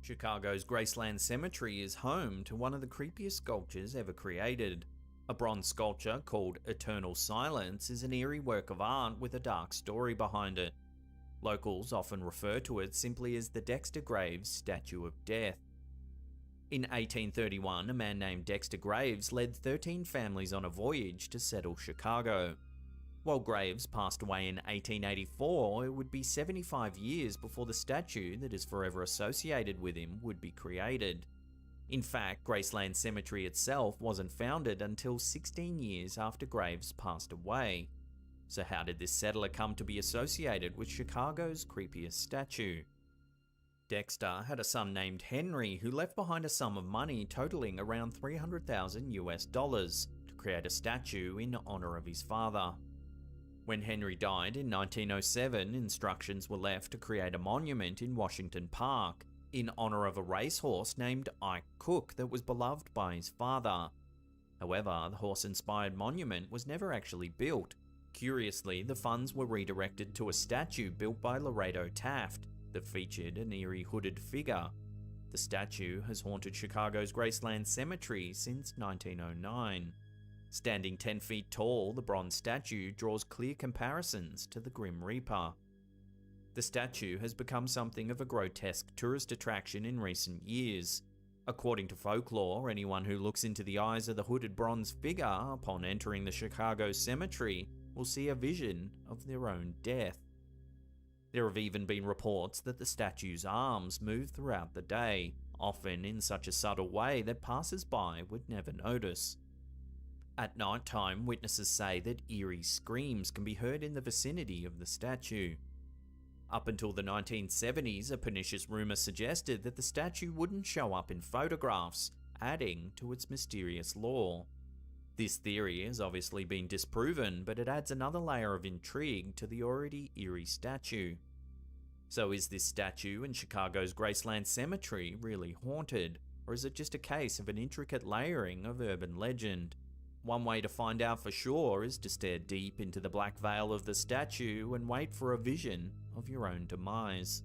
Chicago's Graceland Cemetery is home to one of the creepiest sculptures ever created. A bronze sculpture called Eternal Silence is an eerie work of art with a dark story behind it. Locals often refer to it simply as the Dexter Graves Statue of Death. In 1831, a man named Dexter Graves led 13 families on a voyage to settle Chicago. While Graves passed away in 1884, it would be 75 years before the statue that is forever associated with him would be created. In fact, Graceland Cemetery itself wasn't founded until 16 years after Graves passed away. So how did this settler come to be associated with Chicago's creepiest statue? Dexter had a son named Henry who left behind a sum of money totaling around $300,000 to create a statue in honor of his father. When Henry died in 1907, instructions were left to create a monument in Washington Park in honor of a racehorse named Ike Cook that was beloved by his father. However, the horse-inspired monument was never actually built. Curiously, the funds were redirected to a statue built by Lorado Taft that featured an eerie hooded figure. The statue has haunted Chicago's Graceland Cemetery since 1909. Standing 10 feet tall, the bronze statue draws clear comparisons to the Grim Reaper. The statue has become something of a grotesque tourist attraction in recent years. According to folklore, anyone who looks into the eyes of the hooded bronze figure upon entering the Chicago cemetery will see a vision of their own death. There have even been reports that the statue's arms move throughout the day, often in such a subtle way that passers-by would never notice. At night time, witnesses say that eerie screams can be heard in the vicinity of the statue. Up until the 1970s, a pernicious rumour suggested that the statue wouldn't show up in photographs, adding to its mysterious lore. This theory has obviously been disproven, but it adds another layer of intrigue to the already eerie statue. So is this statue in Chicago's Graceland Cemetery really haunted, or is it just a case of an intricate layering of urban legend? One way to find out for sure is to stare deep into the black veil of the statue and wait for a vision of your own demise.